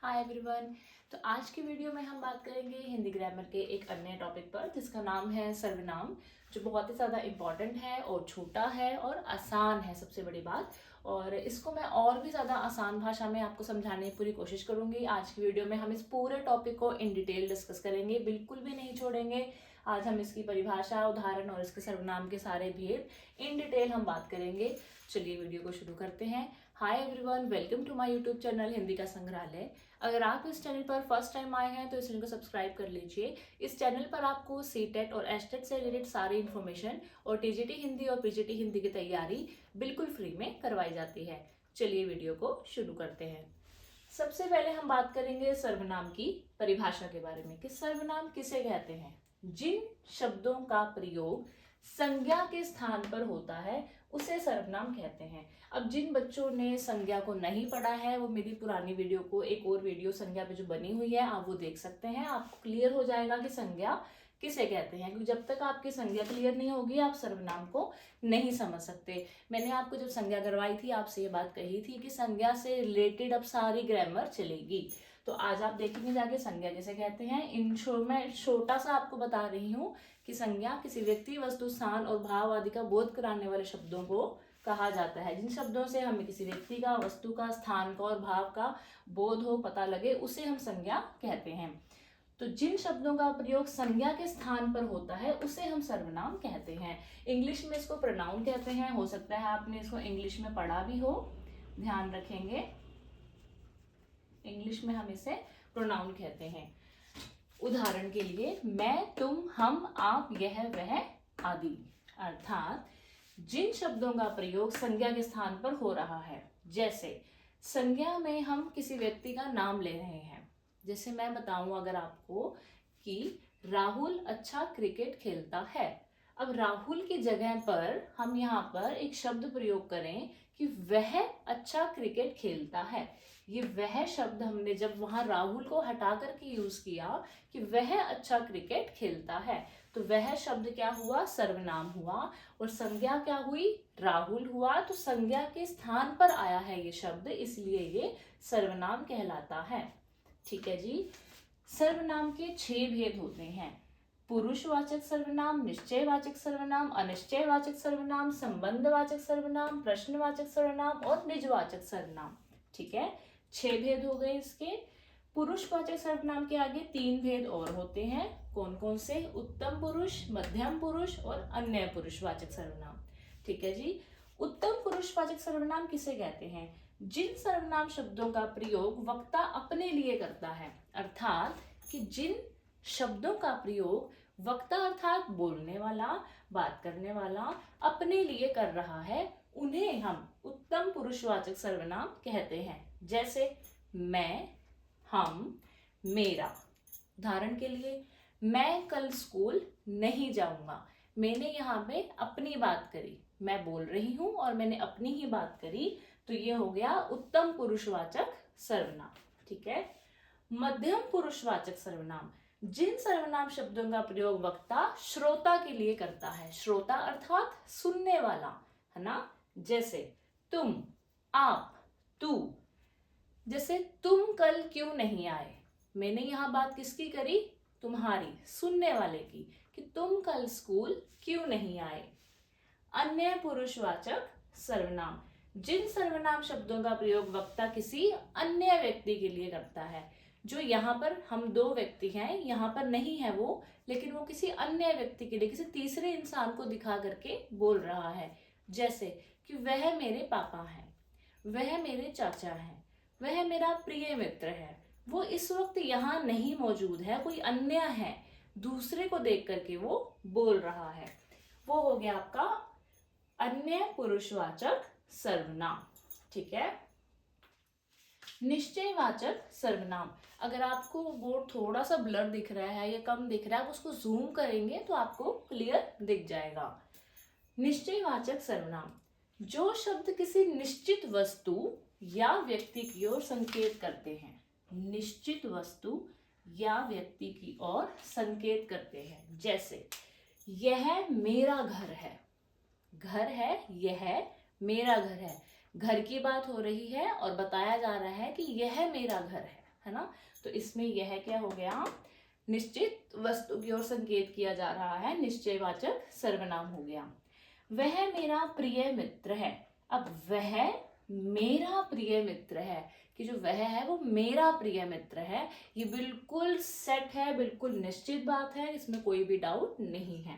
Hi everyone. तो आज की वीडियो में हम बात करेंगे हिंदी ग्रामर के एक अन्य टॉपिक पर जिसका नाम है सर्वनाम, जो बहुत ही ज़्यादा इम्पॉर्टेंट है और छोटा है और आसान है सबसे बड़ी बात। और इसको मैं और भी ज़्यादा आसान भाषा में आपको समझाने की पूरी कोशिश करूंगी। आज की वीडियो में हम इस पूरे टॉपिक को इन डिटेल डिस्कस करेंगे, बिल्कुल भी नहीं छोड़ेंगे। आज हम इसकी परिभाषा, उदाहरण और इसके सर्वनाम के सारे भेद इन डिटेल हम बात करेंगे। चलिए वीडियो को शुरू करते हैं। Hi everyone, welcome to my YouTube channel Hindi का संग्रहालय। अगर आप इस चैनल पर फर्स्ट टाइम आए हैं तो इस चैनल को सब्सक्राइब कर लीजिए। इस चैनल पर आपको सीटेट और एचटेट से रिलेटेड सारी इन्फॉर्मेशन और टीजीटी हिंदी और पीजीटी हिंदी की तैयारी बिल्कुल फ्री में करवाई जाती है। चलिए वीडियो को शुरू करते हैं। सबसे पहले हम बात करेंगे सर्वनाम की परिभाषा के बारे में कि सर्वनाम किसे कहते हैं। जिन शब्दों का प्रयोग संज्ञा के स्थान पर होता है उसे सर्वनाम कहते हैं। अब जिन बच्चों ने संज्ञा को नहीं पढ़ा है वो मेरी पुरानी वीडियो को, एक और वीडियो संज्ञा पे जो बनी हुई है, आप वो देख सकते हैं। आपको क्लियर हो जाएगा कि संज्ञा किसे कहते हैं, क्योंकि जब तक आपकी संज्ञा क्लियर नहीं होगी आप सर्वनाम को नहीं समझ सकते। मैंने आपको जब संज्ञा करवाई थी आपसे ये बात कही थी कि संज्ञा से रिलेटेड अब सारी ग्रामर चलेगी। तो आज आप देखेंगे जाके संज्ञा किसे कहते हैं। इन शो में छोटा सा आपको बता रही हूँ कि संज्ञा किसी व्यक्ति, वस्तु, स्थान और भाव आदि का बोध कराने वाले शब्दों को कहा जाता है। जिन शब्दों से हमें किसी व्यक्ति का, वस्तु का, स्थान का और भाव का बोध हो, पता लगे, उसे हम संज्ञा कहते हैं। तो जिन शब्दों का प्रयोग संज्ञा के स्थान पर होता है उसे हम सर्वनाम कहते हैं। इंग्लिश में इसको प्रोनाउन कहते हैं। हो सकता है आपने इसको इंग्लिश में पढ़ा भी हो, ध्यान रखेंगे। इंग्लिश में हम इसे प्रोनाउन कहते हैं। उदाहरण के लिए मैं, तुम, हम, आप, यह, वह आदि। अर्थात जिन शब्दों का प्रयोग संज्ञा के स्थान पर हो रहा है। जैसे संज्ञा में हम किसी व्यक्ति का नाम ले रहे हैं। जैसे मैं बताऊं अगर आपको कि राहुल अच्छा क्रिकेट खेलता है। अब राहुल की जगह पर हम यहाँ पर एक शब्द प्रयोग करें कि वह अच्छा क्रिकेट खेलता है। ये वह शब्द हमने जब वहां राहुल को हटा करके यूज किया कि वह अच्छा क्रिकेट खेलता है, तो वह शब्द क्या हुआ, सर्वनाम हुआ। और संज्ञा क्या हुई, राहुल हुआ। तो संज्ञा के स्थान पर आया है ये शब्द, इसलिए ये सर्वनाम कहलाता है। ठीक है जी। सर्वनाम के 6 भेद होते हैं। पुरुषवाचक सर्वनाम, निश्चयवाचक सर्वनाम, अनिश्चयवाचक सर्वनाम, संबंधवाचक सर्वनाम, प्रश्नवाचक सर्वनाम और निजवाचक सर्वनाम। ठीक है, 6 भेद हो गए इसके। पुरुषवाचक सर्वनाम के आगे 3 भेद और होते हैं। कौन कौन से, उत्तम पुरुष, मध्यम पुरुष और अन्य पुरुषवाचक सर्वनाम। ठीक है जी। उत्तम पुरुषवाचक सर्वनाम किसे कहते हैं, जिन सर्वनाम शब्दों का प्रयोग वक्ता अपने लिए करता है। अर्थात कि जिन शब्दों का प्रयोग वक्ता अर्थात बोलने वाला, बात करने वाला अपने लिए कर रहा है, उन्हें हम उत्तम पुरुषवाचक सर्वनाम कहते हैं। जैसे मैं, हम, मेरा। उदाहरण के लिए, मैं कल स्कूल नहीं जाऊंगा। मैंने यहाँ पे अपनी बात करी, मैं बोल रही हूं और मैंने अपनी ही बात करी, तो ये हो गया उत्तम पुरुषवाचक सर्वनाम। ठीक है। मध्यम पुरुषवाचक सर्वनाम, जिन सर्वनाम शब्दों का प्रयोग वक्ता श्रोता के लिए करता है। श्रोता अर्थात सुनने वाला, है ना। जैसे तुम, आप, तू। जैसे तुम कल क्यों नहीं आए, मैंने यहाँ बात किसकी करी, तुम्हारी, सुनने वाले की, कि तुम कल स्कूल क्यों नहीं आए। अन्य पुरुषवाचक सर्वनाम, जिन सर्वनाम शब्दों का प्रयोग वक्ता किसी अन्य व्यक्ति के लिए करता है। जो यहाँ पर हम 2 व्यक्ति हैं, यहाँ पर नहीं है वो, लेकिन वो किसी अन्य व्यक्ति के लिए, किसी तीसरे इंसान को दिखा करके बोल रहा है। जैसे कि वह मेरे पापा हैं, वह मेरे चाचा हैं, वह मेरा प्रिय मित्र है। वो इस वक्त यहाँ नहीं मौजूद है, कोई अन्य है, दूसरे को देख करके वो बोल रहा है। वो हो गया आपका अन्य पुरुषवाचक सर्वनाम। ठीक है। निश्चयवाचक सर्वनाम, अगर आपको बोर्ड थोड़ा सा ब्लर दिख रहा है या कम दिख रहा है, आप उसको जूम करेंगे तो आपको क्लियर दिख जाएगा। निश्चयवाचक सर्वनाम, जो शब्द किसी निश्चित वस्तु या व्यक्ति की ओर संकेत करते हैं। निश्चित वस्तु या व्यक्ति की ओर संकेत करते हैं। जैसे यह मेरा घर है, घर है, यह मेरा घर है। घर की बात हो रही है और बताया जा रहा है कि यह मेरा घर है है ना। तो इसमें यह क्या हो गया, निश्चित वस्तु की ओर संकेत किया जा रहा है, निश्चयवाचक सर्वनाम हो गया। वह मेरा प्रिय मित्र है। अब वह मेरा प्रिय मित्र है, कि जो वह है वो मेरा प्रिय मित्र है, ये बिल्कुल सेट है, बिल्कुल निश्चित बात है, इसमें कोई भी डाउट नहीं है।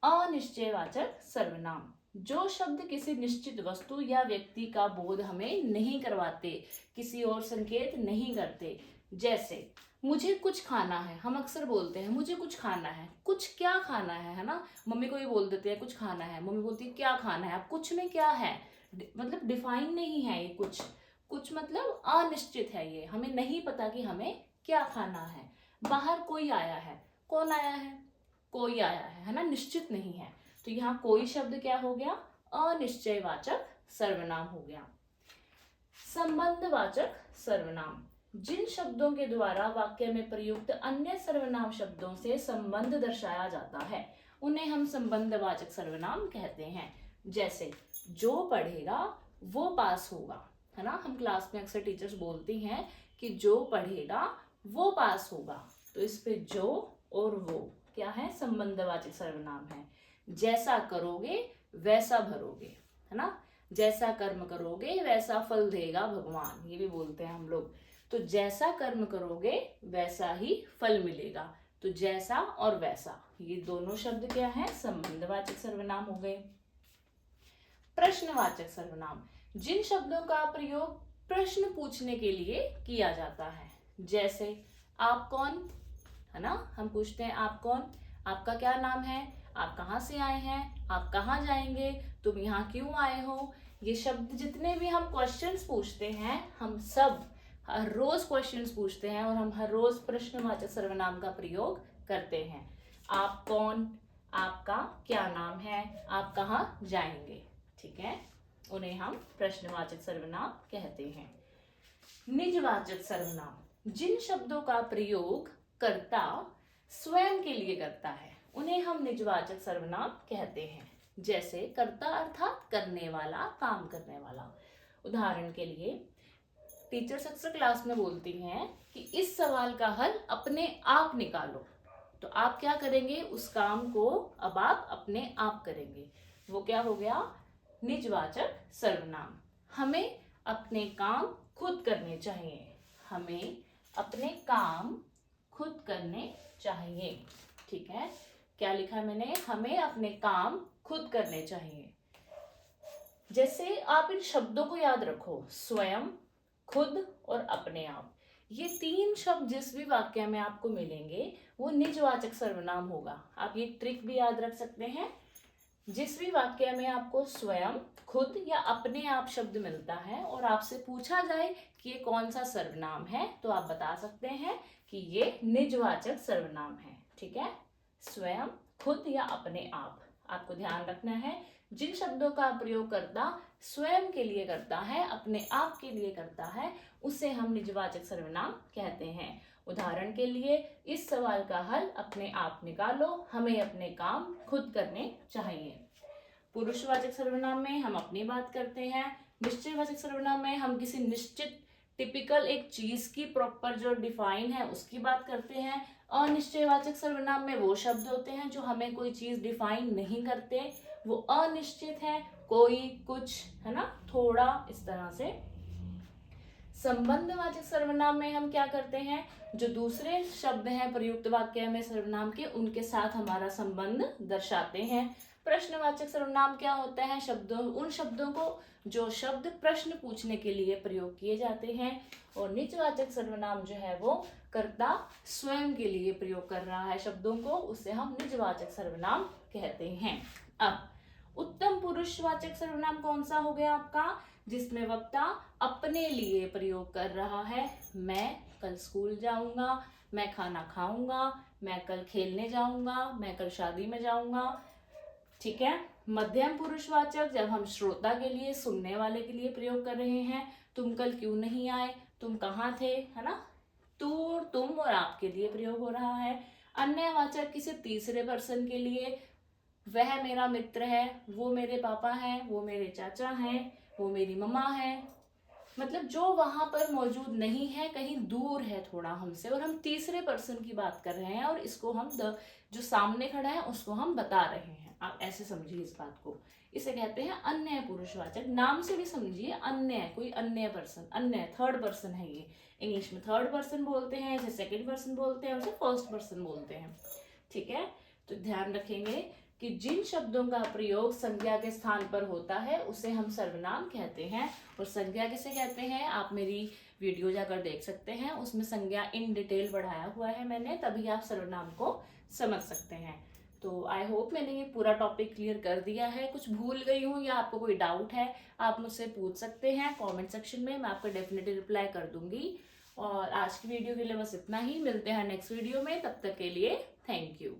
अनिश्चयवाचक सर्वनाम, जो शब्द किसी निश्चित वस्तु या व्यक्ति का बोध हमें नहीं करवाते, किसी और संकेत नहीं करते। जैसे मुझे कुछ खाना है, हम अक्सर बोलते हैं मुझे कुछ खाना है, कुछ क्या खाना है ना। मम्मी को ये बोल देते हैं कुछ खाना है, मम्मी बोलती है क्या खाना है। अब कुछ में क्या है, मतलब डिफाइन नहीं है ये कुछ, कुछ मतलब अनिश्चित है, ये हमें नहीं पता कि हमें क्या खाना है। बाहर कोई आया है, कौन आया है, कोई आया है ना, निश्चित नहीं है। तो यहाँ कोई शब्द क्या हो गया, अनिश्चयवाचक सर्वनाम हो गया। संबंधवाचक सर्वनाम, जिन शब्दों के द्वारा वाक्य में प्रयुक्त अन्य सर्वनाम शब्दों से संबंध दर्शाया जाता है, उन्हें हम संबंधवाचक सर्वनाम कहते हैं। जैसे जो पढ़ेगा वो पास होगा, है ना। हम क्लास में अक्सर टीचर्स बोलती हैं कि जो पढ़ेगा वो पास होगा, तो इस पे जो और वो क्या है, संबंधवाचक सर्वनाम है। जैसा करोगे वैसा भरोगे, है ना। जैसा कर्म करोगे वैसा फल देगा भगवान, ये भी बोलते हैं हम लोग। तो जैसा कर्म करोगे वैसा ही फल मिलेगा। तो जैसा और वैसा, ये दोनों शब्द क्या है, संबंधवाचक सर्वनाम हो गए। प्रश्नवाचक सर्वनाम, जिन शब्दों का प्रयोग प्रश्न पूछने के लिए किया जाता है। जैसे आप कौन, है ना, हम पूछते हैं आप कौन, आपका क्या नाम है, आप कहाँ से आए हैं, आप कहाँ जाएंगे, तुम यहाँ क्यों आए हो। ये शब्द जितने भी हम क्वेश्चंस पूछते हैं, हम सब हर रोज क्वेश्चंस पूछते हैं और हम हर रोज प्रश्नवाचक सर्वनाम का प्रयोग करते हैं। आप कौन, आपका क्या नाम है, आप कहाँ जाएंगे, ठीक है, उन्हें हम प्रश्नवाचक सर्वनाम कहते हैं। निजवाचक सर्वनाम, जिन शब्दों का प्रयोग कर्ता स्वयं के लिए करता है, उन्हें हम निजवाचक सर्वनाम कहते हैं। जैसे कर्ता अर्थात करने वाला, काम करने वाला। उदाहरण के लिए टीचर्स अक्सर क्लास में बोलती हैं कि इस सवाल का हल अपने आप निकालो, तो आप क्या करेंगे, उस काम को अब आप अपने आप करेंगे, वो क्या हो गया, निजवाचक सर्वनाम। हमें अपने काम खुद करने चाहिए, हमें अपने काम खुद करने चाहिए, ठीक है। क्या लिखा है मैंने, हमें अपने काम खुद करने चाहिए। जैसे आप इन शब्दों को याद रखो, स्वयं, खुद और अपने आप, ये तीन शब्द जिस भी वाक्य में आपको मिलेंगे वो निजवाचक सर्वनाम होगा। आप ये ट्रिक भी याद रख सकते हैं, जिस भी वाक्य में आपको स्वयं, खुद या अपने आप शब्द मिलता है और आपसे पूछा जाए कि ये कौन सा सर्वनाम है, तो आप बता सकते हैं कि ये निजवाचक सर्वनाम है, ठीक है। स्वयं, खुद या अपने आप, आपको ध्यान रखना है, जिन शब्दों का प्रयोग करता स्वयं के लिए करता है, अपने आप के लिए करता है, उसे हम निजवाचक सर्वनाम कहते हैं। उदाहरण के लिए, इस सवाल का हल अपने आप निकालो, हमें अपने काम खुद करने चाहिए। पुरुषवाचक सर्वनाम में हम अपनी बात करते हैं। निश्चयवाचक सर्वनाम में हम किसी निश्चित टिपिकल एक चीज की प्रॉपर जो डिफाइन है उसकी बात करते हैं। अनिश्चयवाचक सर्वनाम में वो शब्द होते हैं जो हमें कोई चीज डिफाइन नहीं करते, वो अनिश्चित है, कोई, कुछ, है ना, थोड़ा, इस तरह से। संबंधवाचक सर्वनाम में हम क्या करते हैं, जो दूसरे शब्द हैं प्रयुक्त वाक्य में सर्वनाम के, उनके साथ हमारा संबंध दर्शाते हैं। प्रश्नवाचक सर्वनाम क्या होता है, शब्दों, उन शब्दों को जो शब्द प्रश्न पूछने के लिए प्रयोग किए जाते हैं। और निजवाचक सर्वनाम जो है वो कर्ता स्वयं के लिए प्रयोग कर रहा है शब्दों को, उसे हम निजवाचक सर्वनाम कहते हैं। अब उत्तम पुरुषवाचक सर्वनाम कौन सा हो गया आपका, जिसमें वक्ता अपने लिए प्रयोग कर रहा है। मैं कल स्कूल जाऊंगा, मैं खाना खाऊंगा, मैं कल खेलने जाऊंगा, मैं कल शादी में जाऊंगा, ठीक है। मध्यम पुरुषवाचक जब हम श्रोता के लिए, सुनने वाले के लिए प्रयोग कर रहे हैं। तुम कल क्यों नहीं आए, तुम कहाँ थे, है ना, तू और तुम और आपके लिए प्रयोग हो रहा है। अन्यवाचक किसी तीसरे पर्सन के लिए, वह मेरा मित्र है, वो मेरे पापा हैं, वो मेरे चाचा हैं, वो मेरी मम्मा है, मतलब जो वहां पर मौजूद नहीं है, कहीं दूर है थोड़ा हमसे, और हम तीसरे पर्सन की बात कर रहे हैं और इसको हम जो सामने खड़ा है उसको हम बता रहे हैं। आप ऐसे समझिए इस बात को। इसे कहते हैं अन्य पुरुषवाचक। नाम से भी समझिए, अन्य, कोई अन्य पर्सन, अन्य थर्ड पर्सन है ये। इंग्लिश में थर्ड पर्सन बोलते हैं, इसे सेकंड पर्सन बोलते हैं, उसे फर्स्ट पर्सन बोलते हैं। ठीक है, तो ध्यान रखेंगे कि जिन शब्दों का प्रयोग संज्ञा के स्थान पर होता है उसे हम सर्वनाम कहते हैं। और संज्ञा किसे कहते हैं, आप मेरी वीडियो जाकर देख सकते हैं, उसमें संज्ञा इन डिटेल बढ़ाया हुआ है मैंने, तभी आप सर्वनाम को समझ सकते हैं। तो आई होप मैंने ये पूरा टॉपिक क्लियर कर दिया है। कुछ भूल गई हूँ या आपको कोई डाउट है, आप मुझसे पूछ सकते हैं कमेंट सेक्शन में, मैं आपको डेफिनेटली रिप्लाई कर दूंगी। और आज की वीडियो के लिए बस इतना ही, मिलते हैं नेक्स्ट वीडियो में, तब तक के लिए थैंक यू।